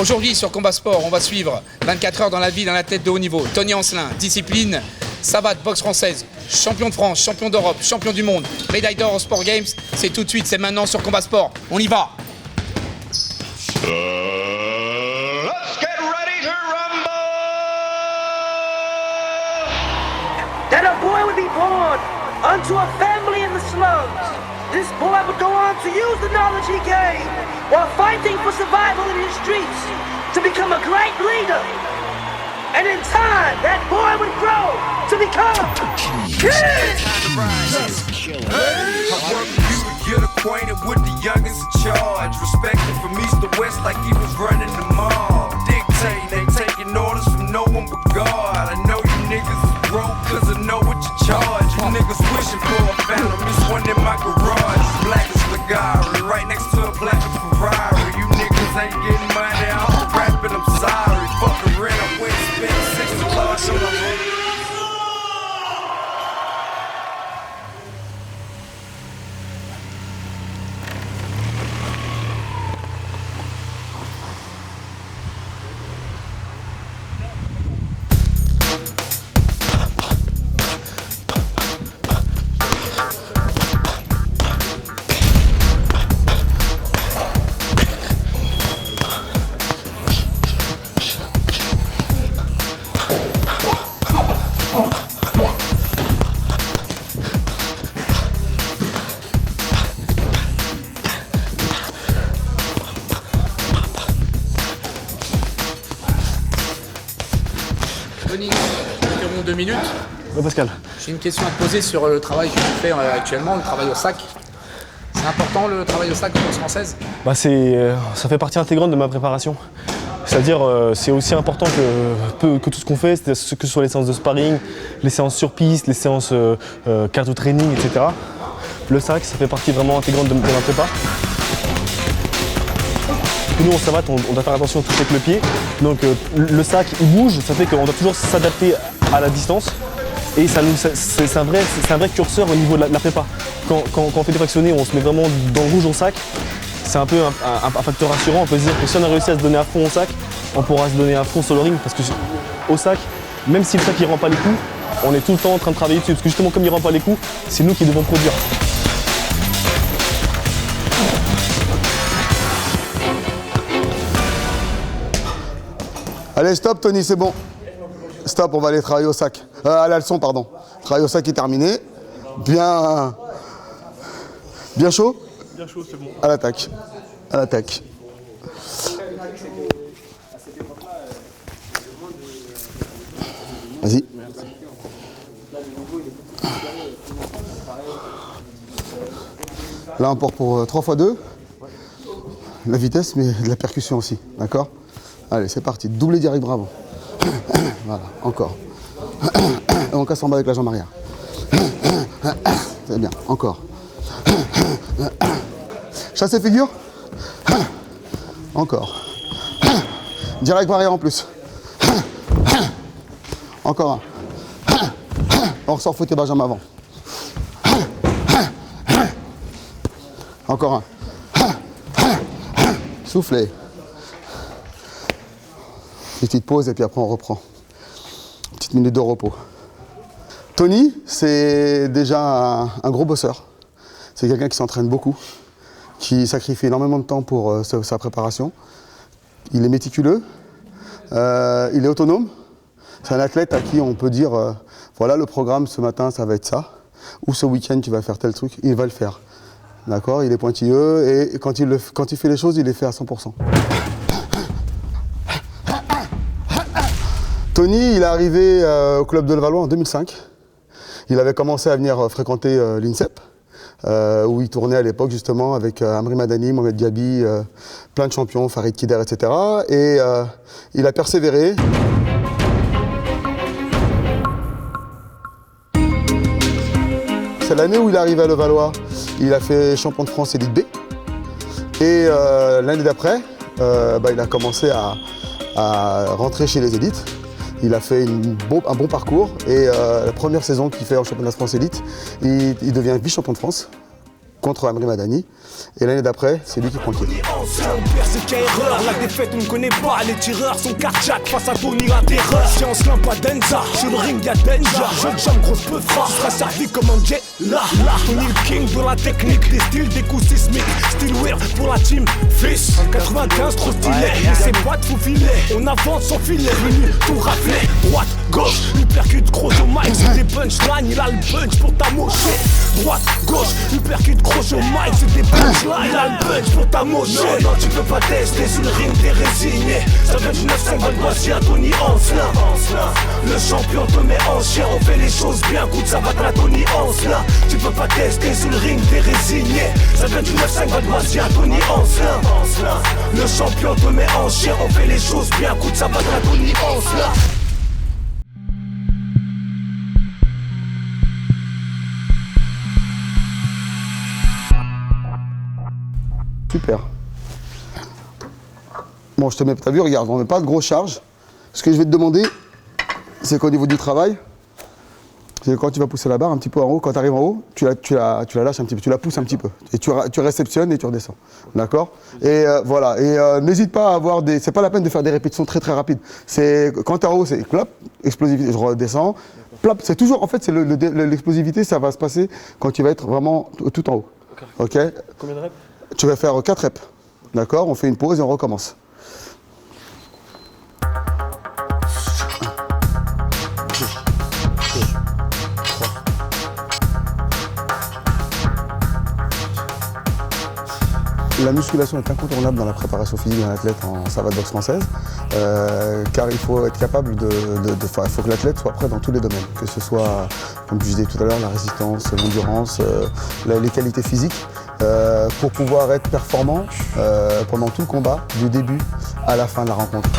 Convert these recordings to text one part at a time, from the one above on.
Aujourd'hui sur Combat Sport, on va suivre 24 heures dans la vie d'un athlète de haut niveau. Tony Ancelin, discipline, savate, boxe française, champion de France, champion d'Europe, champion du monde, médaille d'or au Sport Games. C'est tout de suite, c'est maintenant sur Combat Sport. On y va. Let's get ready to rumble! That a boy would be born unto a family in the slums. This boy would go on to use the knowledge he gained while fighting for survival in his streets to become a great leader. And in time, that boy would grow to become king! Get acquainted with the youngest in charge. Respected from east to west like he was running the mall. Dictating, ain't taking orders from no one but God. I know you niggas is broke cause I know what you charge. You niggas wishing for a phantom, it's one in my garage. Black as Ligari, right next to a black Ferrari. You niggas ain't getting money, I'm rapping, I'm sorry. Fuck the rent, I went and spent $6 on my head. Tony, interromps 2 minutes. Ouais, Pascal. J'ai une question à te poser sur le travail que tu fais actuellement, le travail au sac. C'est important le travail au sac en boxe française? Bah ça fait partie intégrante de ma préparation. C'est-à-dire, c'est aussi important que tout ce qu'on fait, que ce soit les séances de sparring, les séances sur piste, les séances cardio training, etc. Le sac, ça fait partie vraiment intégrante de ma prépa. Nous, on savate, on doit faire attention tout avec le pied. Donc le sac, il bouge, ça fait qu'on doit toujours s'adapter à la distance. Et c'est un vrai curseur au niveau de la prépa. Quand on fait des fractionnés, on se met vraiment dans le rouge au sac. C'est un peu un facteur rassurant. On peut se dire que si on a réussi à se donner à fond au sac, on pourra se donner à fond sur le ring. Parce que au sac, même si le sac ne rend pas les coups, on est tout le temps en train de travailler dessus. Parce que justement, comme il ne rend pas les coups, c'est nous qui devons produire. Allez, stop Tony, c'est bon. Stop, on va aller travailler au sac. À la leçon, pardon. Travail au sac est terminé. Bien chaud? Bien chaud, c'est bon. À l'attaque. À l'attaque. Vas-y. Là, on porte pour 3 x 2. La vitesse, mais de la percussion aussi. D'accord? Allez, c'est parti. Doublé direct, bravo. Voilà, encore. Et on casse en bas avec la jambe arrière. C'est bien, encore. Chasse et figure. Encore. Direct arrière en plus. Encore un. On ressort foutre bas jambe avant. Encore un. Soufflez. Petite pause et puis après on reprend. Petite minute de repos. Tony, c'est déjà un gros bosseur. C'est quelqu'un qui s'entraîne beaucoup, qui sacrifie énormément de temps pour sa préparation. Il est méticuleux, il est autonome. C'est un athlète à qui on peut dire voilà le programme ce matin ça va être ça, ou ce week-end tu vas faire tel truc, il va le faire. D'accord, il est pointilleux et quand il fait les choses, il les fait à 100%. Tony, il est arrivé au club de Levallois en 2005. Il avait commencé à venir fréquenter l'INSEP, où il tournait à l'époque justement avec Amri Madani, Mohamed Diaby, plein de champions, Farid Kider, etc. Et il a persévéré. C'est l'année où il est arrivé à Levallois. Il a fait champion de France élite B. Et l'année d'après, il a commencé à rentrer chez les élites. Il a fait un bon parcours et la première saison qu'il fait en championnat de France élite, il devient vice-champion de France contre Amri Madani. Et l'année d'après, c'est lui qui prend le titre. C'est qu'à erreur, la défaite on ne connaît pas. Les tireurs sont cardiaques face à Tony la terreur. Si on se l'a pas Denza, sur le ring y'a Danger. Jeu de jambe, grosse peu frappe, tu seras servi comme un jet. Là, Tony le king de la technique, des styles, des coups sismiques. Style weird pour la team, fils 95 trop stylé, et c'est pas de faux filet. On avance sans filet, venu tout rafler. Droite, gauche, il percute gros au mic. C'est des punchlines, il a le punch pour ta mocher. Droite, gauche, il percute gros au mic. C'est des punchlines, il a le punch pour ta mocher. Non, non, tu peux pas tester sur le ring, t'es résigné. Ça vient du 9-5, Valdoissi à Tony Ancelin. Le champion te met en chien, on fait les choses bien. Coup de savate à Tony Ancelin. Tu peux pas tester sur le ring, t'es résigné. Ça vient du 9-5, Valdoissi à Tony Ancelin. Le champion te met en chien, on fait les choses bien. Coup de savate à Tony Ancelin. Super. Bon, je te mets, t'as vu, regarde, on met pas de grosse charge. Ce que je vais te demander, c'est qu'au niveau du travail, c'est quand tu vas pousser la barre un petit peu en haut, quand tu arrives en haut, tu la lâches un petit peu, tu la pousses un petit peu. Et tu réceptionnes et tu redescends. D'accord? Et voilà. Et n'hésite pas à avoir des. C'est pas la peine de faire des répétitions très très rapides. C'est quand tu es en haut, c'est clap, explosivité, je redescends. Plap, c'est toujours. En fait, c'est l'explosivité, ça va se passer quand tu vas être vraiment tout en haut. Ok? Combien de reps? Tu vas faire 4 reps. D'accord? On fait une pause et on recommence. La musculation est incontournable dans la préparation physique d'un athlète en savate boxe française, car il faut être capable il faut que l'athlète soit prêt dans tous les domaines, que ce soit, comme je disais tout à l'heure, la résistance, l'endurance, les qualités physiques, pour pouvoir être performant pendant tout le combat, du début à la fin de la rencontre.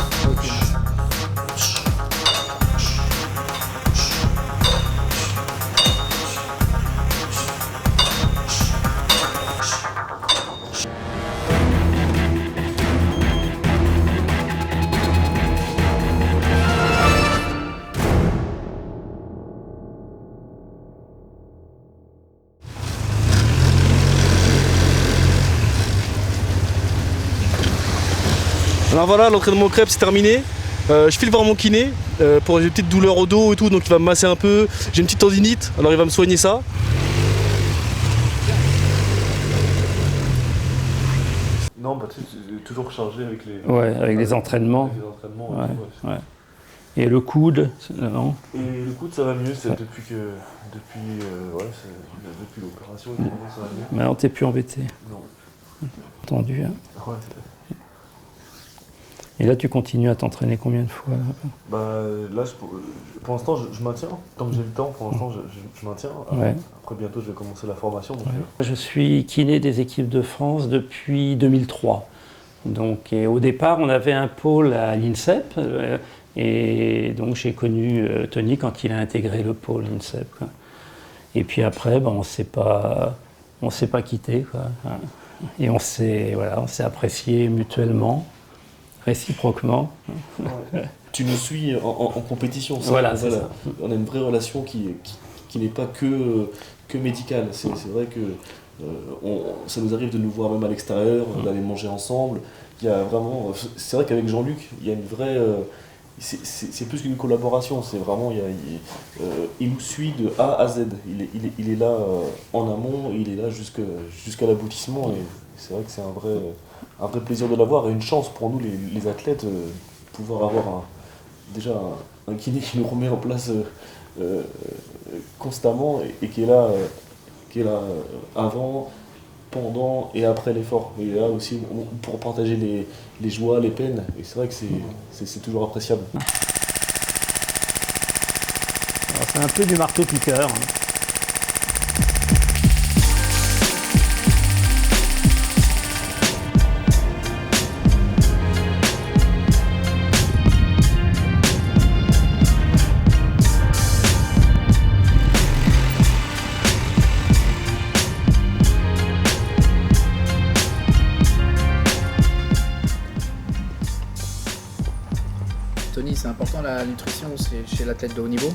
Alors voilà, l'entraînement crêpe c'est terminé. Je file voir mon kiné pour des petites douleurs au dos et tout, donc il va me masser un peu. J'ai une petite tendinite, alors il va me soigner ça. Non, bah tu sais, toujours chargé avec les. Ouais, avec les entraînements. Avec les entraînements Ouais, ouais. Et le coude, non? Et le coude ça va mieux, c'est depuis l'opération, ça va mieux. Maintenant t'es plus embêté. Non. Entendu. Hein. Ouais. Et là tu continues à t'entraîner combien de fois? Bah là pour l'instant je maintiens, tant que j'ai le temps, pour l'instant je maintiens. Ouais. Après bientôt je vais commencer la formation. Donc, Je suis kiné des équipes de France depuis 2003. Donc, et au départ on avait un pôle à l'INSEP. Et donc j'ai connu Tony quand il a intégré le pôle INSEP. Quoi. Et puis après, on ne s'est pas quitté. Quoi. Et on s'est apprécié mutuellement, réciproquement. Ouais. Tu nous suis en compétition. Ça, voilà, c'est ça. On a une vraie relation qui n'est pas que médicale. C'est vrai que ça nous arrive de nous voir même à l'extérieur, d'aller manger ensemble. Il y a vraiment, c'est vrai qu'avec Jean-Luc, il y a une vraie... c'est plus qu'une collaboration, c'est vraiment, il nous suit de A à Z. Il est là en amont, il est là jusqu'à l'aboutissement. Et c'est vrai que c'est un vrai plaisir de l'avoir et une chance pour nous, les athlètes, de pouvoir avoir déjà un kiné qui nous remet en place constamment et qui est là avant, pendant et après l'effort. Et là aussi pour partager les joies, les peines, et c'est vrai que c'est toujours appréciable. Alors, c'est un peu du marteau-piqueur. Tony, c'est important la nutrition chez l'athlète de haut niveau?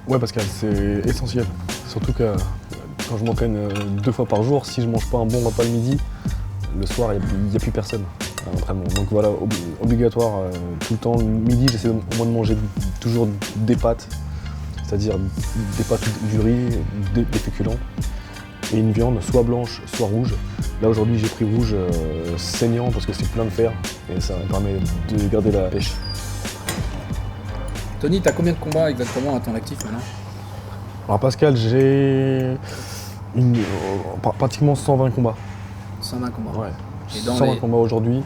Ouais, Pascal, c'est essentiel. Surtout que quand je m'entraîne 2 fois par jour, si je mange pas un bon repas le midi, le soir, il n'y a plus personne à l'entraînement. Donc voilà, obligatoire tout le temps. Le midi, j'essaie au moins de manger toujours des pâtes, c'est-à-dire des pâtes du riz, des féculents, et une viande soit blanche, soit rouge. Là aujourd'hui, j'ai pris rouge saignant parce que c'est plein de fer et ça me permet de garder la pêche. Tony, t'as combien de combats exactement à ton actif maintenant? Alors Pascal, j'ai pratiquement 120 combats. 120 combats. Ouais. Et dans 120 combats aujourd'hui.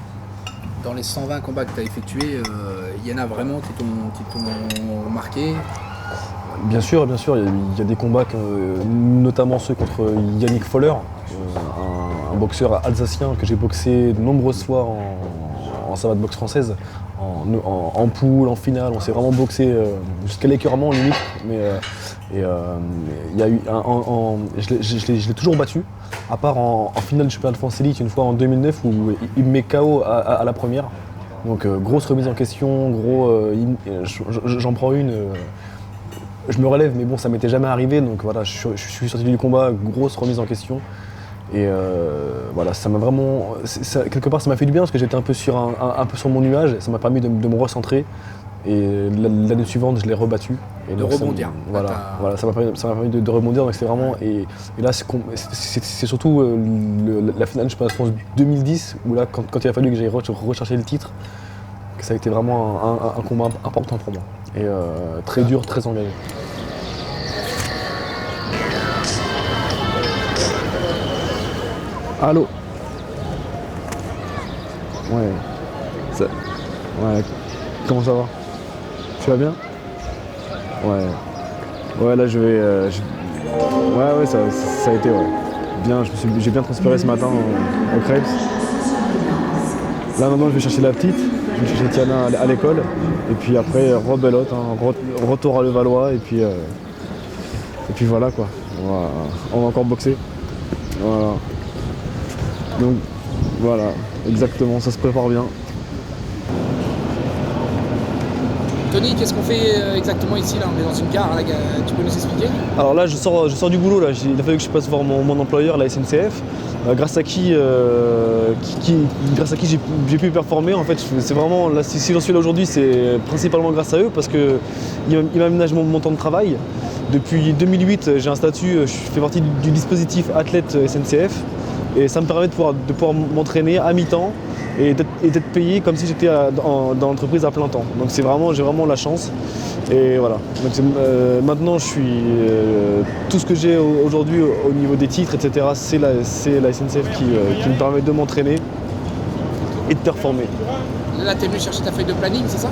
Dans les 120 combats que tu as effectués, il y en a vraiment qui t'ont marqué? Bien sûr, il y a des combats, notamment ceux contre Yannick Foller, un boxeur alsacien que j'ai boxé de nombreuses fois en savate boxe française, en poule, en finale. On s'est vraiment boxé jusqu'à l'écœurement limite, mais il y a eu je l'ai toujours battu, à part en finale du championnat de France Elite une fois en 2009 où il me met KO à la première. Donc grosse remise en question, j'en prends une. Je me relève, mais bon, ça m'était jamais arrivé, donc voilà, je suis sorti du combat, grosse remise en question. Et voilà, ça m'a vraiment, quelque part, ça m'a fait du bien parce que j'étais un peu sur mon nuage, ça m'a permis de me recentrer. Et l'année suivante, je l'ai rebattu. Et de rebondir. Voilà, ça m'a permis de rebondir. Donc c'est vraiment, et là, c'est surtout la finale du championnat de France 2010 où là, quand il a fallu que j'aille rechercher le titre, que ça a été vraiment un combat important pour moi. Et très dur, très engagé. Allô? Ouais. Ouais. Comment ça va? Tu vas bien? Ouais. Ouais, là je vais. Ouais, ça a été, ouais. Bien, j'ai bien transpiré ce matin au Krebs. Là maintenant je vais chercher la petite, je vais chercher Tiana à l'école. Et puis après, rebelote, retour à Levallois. Et puis voilà quoi. On va encore boxer. Voilà. Donc voilà, exactement, ça se prépare bien. Tony, qu'est-ce qu'on fait exactement ici là? On est dans une gare, là, tu peux nous expliquer? Alors là, je sors du boulot, là. Il a fallu que je passe voir mon employeur, la SNCF, grâce à qui j'ai pu performer. En fait, c'est vraiment, là, si j'en suis là aujourd'hui, c'est principalement grâce à eux parce qu'ils m'aménagent mon temps de travail. Depuis 2008, j'ai un statut, je fais partie du dispositif athlète SNCF. Et ça me permet de pouvoir m'entraîner à mi-temps et d'être payé comme si j'étais dans l'entreprise à plein temps. Donc j'ai vraiment la chance. Et voilà. Donc maintenant, tout ce que j'ai aujourd'hui au niveau des titres, etc., c'est la SNCF qui me permet de m'entraîner et de performer. Là, tu es venu chercher ta feuille de planning, c'est ça?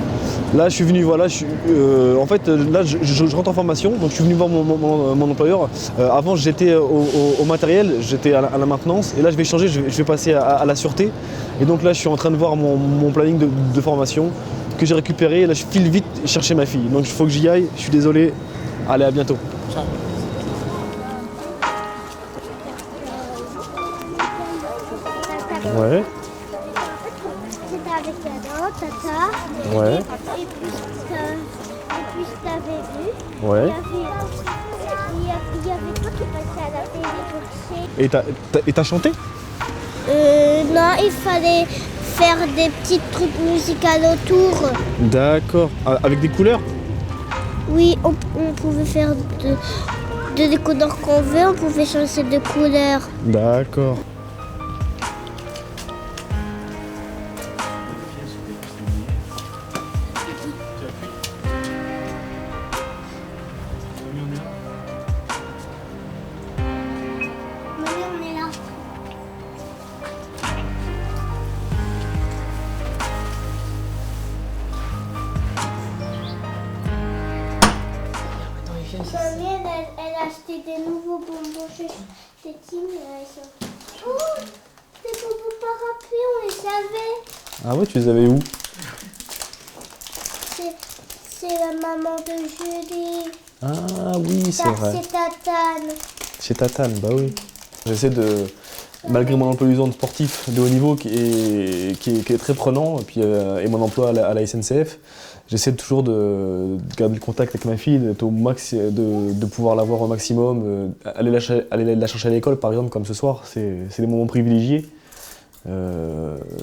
Là, je suis venu, voilà, en fait, là, je rentre en formation, donc je suis venu voir mon employeur. Avant, j'étais au matériel, j'étais à la maintenance, et là, je vais changer, je vais passer à la sûreté. Et donc là, je suis en train de voir mon planning de formation que j'ai récupéré, et là, je file vite chercher ma fille. Donc, il faut que j'y aille, je suis désolé. Allez, à bientôt. Ciao. Ouais. Avec tata. Ouais. Et puis je t'avais vu. Ouais. Il y avait toi qui passait à la télé pour Et t'as chanté? Non, il fallait faire des petits trucs musicaux autour. D'accord. Avec des couleurs? Oui, on pouvait faire des couleurs qu'on veut, on pouvait changer de couleur. D'accord. Elle a acheté des nouveaux bonbons chez Tim. Oh, des bonbons parapluies, on les avait. Ah ouais, tu les avais où? C'est la maman de Julie. Ah oui, c'est vrai. C'est Tatane. Chez Tatane, bah oui. J'essaie de malgré mon emploi du temps de sportif de haut niveau qui est très prenant, et mon emploi à la SNCF, j'essaie toujours de garder le contact avec ma fille, de pouvoir la voir au maximum, aller la chercher à l'école par exemple, comme ce soir. C'est des moments privilégiés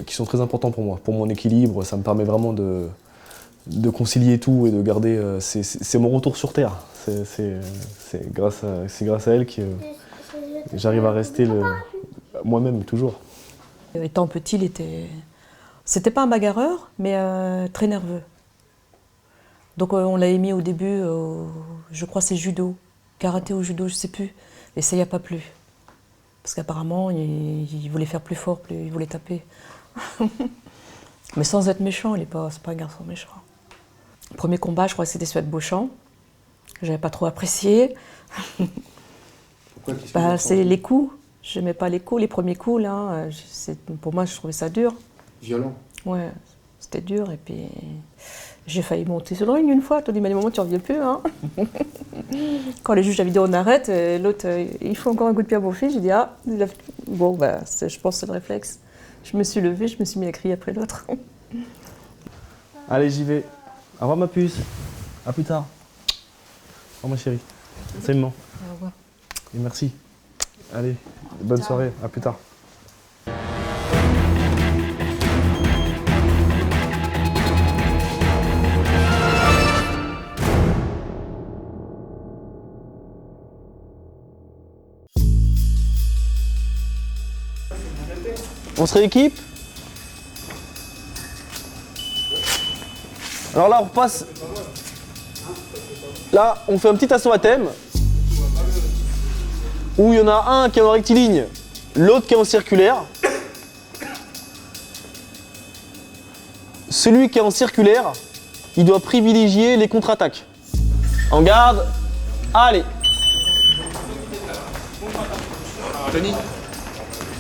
qui sont très importants pour moi, pour mon équilibre. Ça me permet vraiment de concilier tout et de garder. C'est mon retour sur Terre. C'est grâce à elle que j'arrive à rester moi-même toujours. Étant petit, c'était pas un bagarreur, mais très nerveux. Donc on l'a mis au début, je crois c'est judo, karaté ou judo, je sais plus. Et ça y a pas plu. Parce qu'apparemment, il voulait faire plus fort, il voulait taper. Mais sans être méchant, c'est pas un garçon méchant. Le premier combat, je crois que c'était celui de Beauchamp. J'avais pas trop apprécié. Pourquoi, c'est les coups. Je n'aimais pas les coups, les premiers coups là. Pour moi, je trouvais ça dur. Violent. Ouais, c'était dur et puis j'ai failli monter sur le ring une fois. Tony m'a dit, maman, tu reviens plus. Hein. Quand les juges avaient dit on arrête, l'autre, il faut encore un coup de pied à mon fils. J'ai dit bon, je pense que c'est le réflexe. Je me suis levée, je me suis mis à crier après l'autre. Allez, j'y vais. Au revoir ma puce. À plus tard. Au revoir ma chérie. Salut maman. Au revoir. Et merci. Allez, bonne soirée. À plus tard. On se rééquipe. Alors là, on repasse. Là, on fait un petit assaut à thème. Où il y en a un qui est en rectiligne, l'autre qui est en circulaire. Celui qui est en circulaire, il doit privilégier les contre-attaques. En garde. Allez. Tony,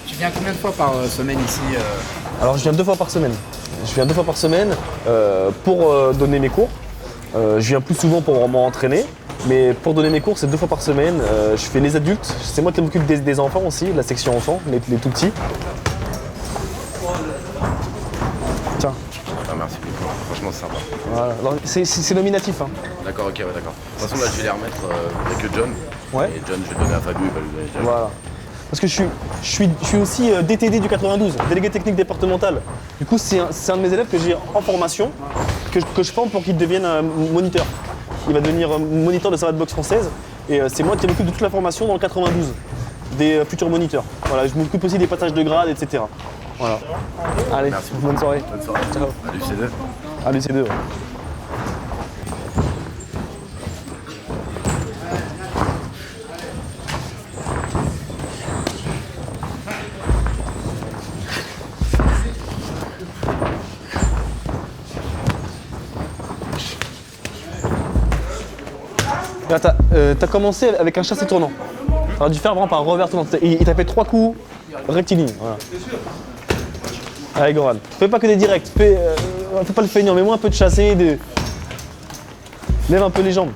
tu viens combien de fois par semaine ici Alors je viens 2 fois par semaine. Pour donner mes cours. Je viens plus souvent pour vraiment entraîner. Mais pour donner mes cours, c'est 2 fois par semaine. Je fais les adultes. C'est moi qui m'occupe des enfants aussi, la section enfants, les tout petits. Tiens. Ah, merci beaucoup. Franchement, c'est sympa. Voilà. C'est nominatif. Hein. D'accord, ok, ouais, d'accord. De toute façon, là, je vais les remettre avec John. Ouais. Et John, je vais le donner à Fabio, il va lui donner John. Voilà. Parce que je suis aussi DTD du 92, délégué technique départemental. Du coup, c'est un de mes élèves que j'ai en formation, que je forme pour qu'il devienne moniteur. Il va devenir moniteur de savate boxe française. Et c'est moi qui m'occupe de toute la formation dans le 92, des futurs moniteurs. Voilà, je m'occupe aussi des passages de grade, etc. Voilà. Allez, merci. Bonne soirée. Bonne soirée. Ciao. À l'UC2. À l'UC2, ouais. Là, t'as commencé avec un chassé tournant. T'aurais dû faire vraiment par un revers tournant. Il t'a fait 3 coups rectilignes. Voilà. Allez, Goran. Fais pas que des directs. Fais pas le feignant, mets-moi un peu de chassé. Lève un peu les jambes.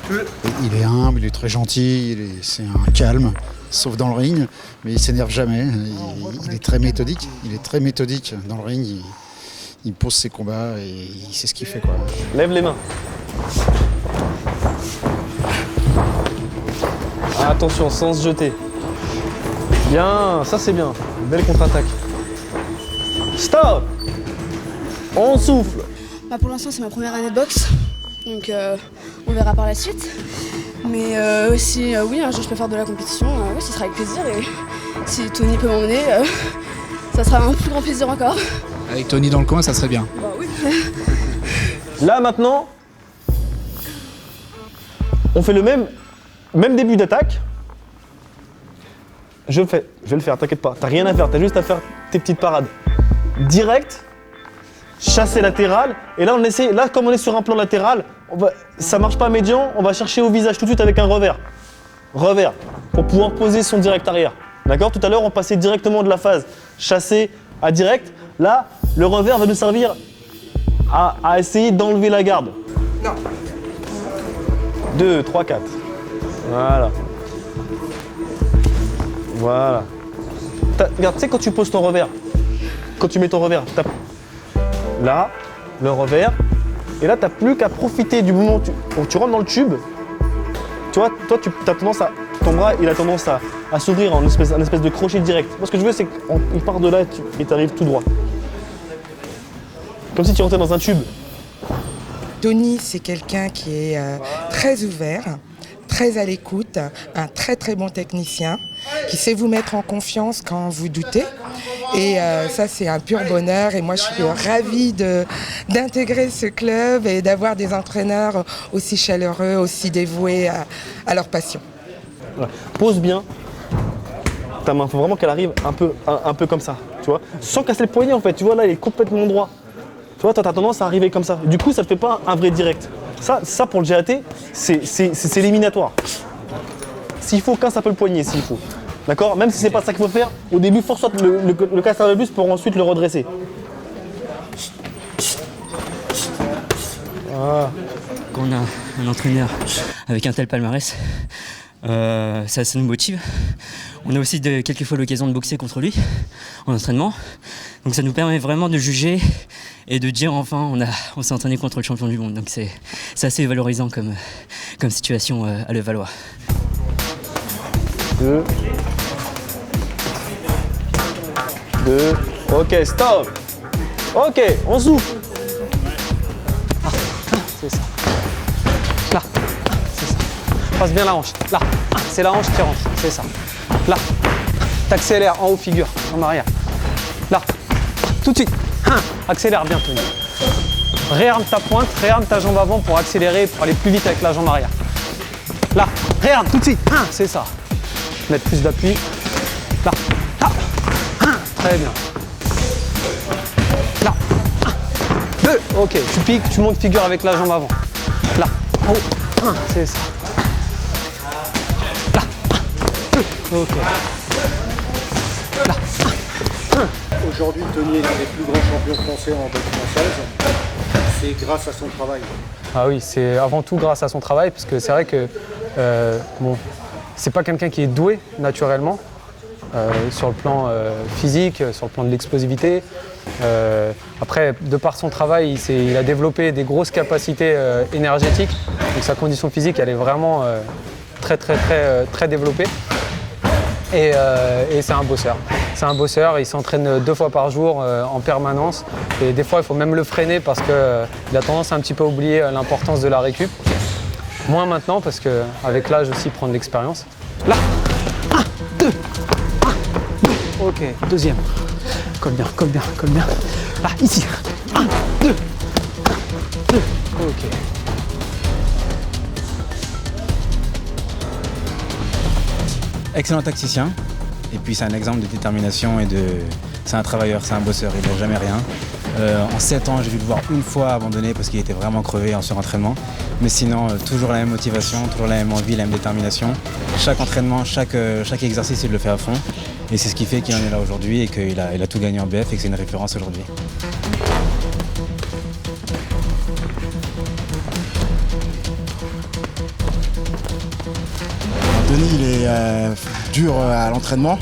Il est humble, il est très gentil, c'est un calme, sauf dans le ring, mais il s'énerve jamais. Il est très méthodique. Il est très méthodique dans le ring. Il pose ses combats et il sait ce qu'il fait, quoi. Lève les mains. Attention, sans se jeter. Bien, ça c'est bien. Belle contre-attaque. Stop. On souffle. Pour l'instant, c'est ma première année de boxe, donc on verra par la suite. Mais si oui, un jour je peux faire de la compétition, oui, ce sera avec plaisir. Et si Tony peut m'emmener, ça sera un plus grand plaisir encore. Avec Tony dans le coin, ça serait bien. Bah oui. Là maintenant, on fait le même début d'attaque. Je vais le faire, t'inquiète pas. T'as rien à faire, t'as juste à faire tes petites parades. Direct, chassé latéral. Et là, comme on est sur un plan latéral, ça marche pas médian, on va chercher au visage tout de suite avec un revers. Revers, pour pouvoir poser son direct arrière. D'accord? Tout à l'heure, on passait directement de la phase chassé à direct. Là, le revers va nous servir à essayer d'enlever la garde. Non. 2, 3, 4. Voilà. Voilà. Regarde, tu sais quand tu poses ton revers, quand tu mets ton revers, là, le revers, et là, tu n'as plus qu'à profiter du moment où tu rentres dans le tube. Tu vois, toi, tu as tendance à, ton bras, il a tendance à s'ouvrir en un espèce de crochet direct. Moi, ce que je veux, c'est qu'il part de là et tu arrives tout droit. Comme si tu rentrais dans un tube. Tony, c'est quelqu'un qui est très ouvert, très à l'écoute, un très très bon technicien, qui sait vous mettre en confiance quand vous doutez. Et ça, c'est un pur bonheur. Et moi, je suis ravie d'intégrer ce club et d'avoir des entraîneurs aussi chaleureux, aussi dévoués à leur passion. Ouais. Pose bien ta main, il faut vraiment qu'elle arrive un peu comme ça, tu vois, sans casser le poignet en fait. Tu vois, là, il est complètement droit. Tu vois, toi, tu as tendance à arriver comme ça. Du coup, ça ne fait pas un vrai direct. Ça pour le GAT, c'est éliminatoire. S'il faut, casse un peu le poignet, s'il faut. D'accord? Même si c'est pas ça qu'il faut faire, au début, force-toi le casser un peu plus pour ensuite le redresser. Voilà. Quand on a un entraîneur avec un tel palmarès, ça nous motive. On a aussi quelquefois l'occasion de boxer contre lui en entraînement. Donc ça nous permet vraiment de juger et de dire enfin on s'est entraîné contre le champion du monde. Donc c'est assez valorisant comme situation à Levallois. 2. Ok, stop. Ok, on souffle. C'est ça. Là, c'est ça. Passe bien la hanche. Là, c'est la hanche qui rentre. C'est ça. Là, t'accélères en haut figure, en arrière. Là, tout de suite. Accélère bien, Tony. Réarme ta pointe, réarme ta jambe avant pour accélérer, pour aller plus vite avec la jambe arrière. Là, réarme tout de suite. C'est ça. Mettre plus d'appui. Là, là. Très bien. Là, 2. Ok, tu piques, tu montes figure avec la jambe avant. Là, en haut. C'est ça. Là, 2. Ok. Là, 1. Aujourd'hui, Tony est l'un des plus grands champions français en boxe française. C'est grâce à son travail. Ah oui, c'est avant tout grâce à son travail, parce que c'est vrai que c'est pas quelqu'un qui est doué naturellement sur le plan physique, sur le plan de l'explosivité. Après, de par son travail, il a développé des grosses capacités énergétiques. Donc sa condition physique, elle est vraiment très développée. Et c'est un bosseur. C'est un bosseur, il s'entraîne 2 fois par jour en permanence. Et des fois, il faut même le freiner parce qu'il a tendance à un petit peu oublier l'importance de la récup. Moins maintenant parce qu'avec l'âge aussi, il prend de l'expérience. Là, 1, 2, 1, 2. Ok, deuxième. Colle bien, colle bien, colle bien. Là, ici. 1, 2, 1, 2. Ok. Excellent tacticien, et puis c'est un exemple de détermination et c'est un travailleur, c'est un bosseur, il ne lâche jamais rien. En 7 ans, j'ai dû le voir une fois abandonner parce qu'il était vraiment crevé en surentraînement. Mais sinon, toujours la même motivation, toujours la même envie, la même détermination. Chaque entraînement, chaque exercice, il le fait à fond. Et c'est ce qui fait qu'il en est là aujourd'hui et qu'il a tout gagné en BF et que c'est une référence aujourd'hui. Tony, il est dur à l'entraînement,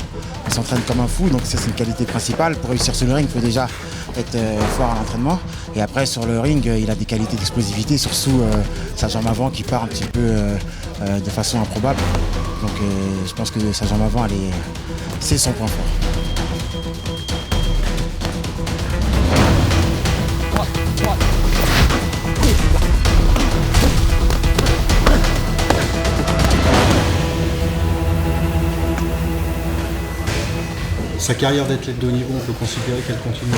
il s'entraîne comme un fou, donc ça c'est une qualité principale. Pour réussir sur le ring, il faut déjà être fort à l'entraînement. Et après sur le ring, il a des qualités d'explosivité, surtout sa jambe avant qui part un petit peu de façon improbable. Donc je pense que sa jambe avant, c'est son point fort. Sa carrière d'athlète de haut niveau, on peut considérer qu'elle continue.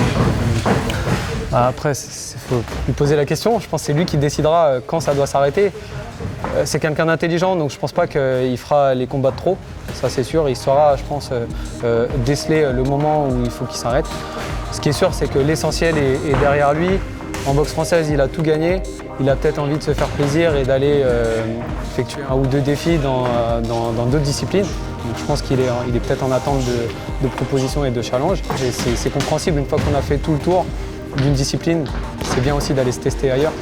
Après, il faut lui poser la question. Je pense que c'est lui qui décidera quand ça doit s'arrêter. C'est quelqu'un d'intelligent, donc je pense pas qu'il fera les combats de trop. Ça, c'est sûr. Il saura, je pense, déceler le moment où il faut qu'il s'arrête. Ce qui est sûr, c'est que l'essentiel est derrière lui. En boxe française, il a tout gagné. Il a peut-être envie de se faire plaisir et d'aller effectuer 1 ou 2 défis dans d'autres disciplines. Donc je pense qu'il est peut-être en attente de propositions et de challenges. Et c'est compréhensible, une fois qu'on a fait tout le tour d'une discipline, c'est bien aussi d'aller se tester ailleurs.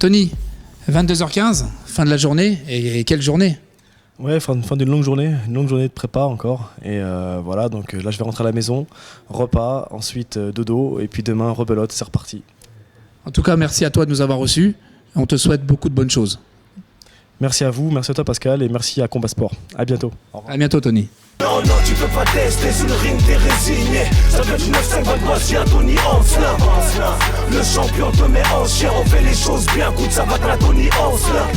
Tony, 22h15, fin de la journée, et quelle journée? Ouais, fin d'une longue journée de prépa encore. Et voilà, donc là je vais rentrer à la maison, repas, ensuite dodo, et puis demain rebelote, c'est reparti. En tout cas, merci à toi de nous avoir reçus. On te souhaite beaucoup de bonnes choses. Merci à vous, merci à toi Pascal, et merci à Combat Sport. À bientôt. À bientôt Tony. Non, non, tu peux pas tester sur le ring, t'es résigné. Ça fait du 9-5, va te voici à Tony Hanselin. Le champion te met en chien, on fait les choses bien, écoute, ça va de la Tony Hanselin.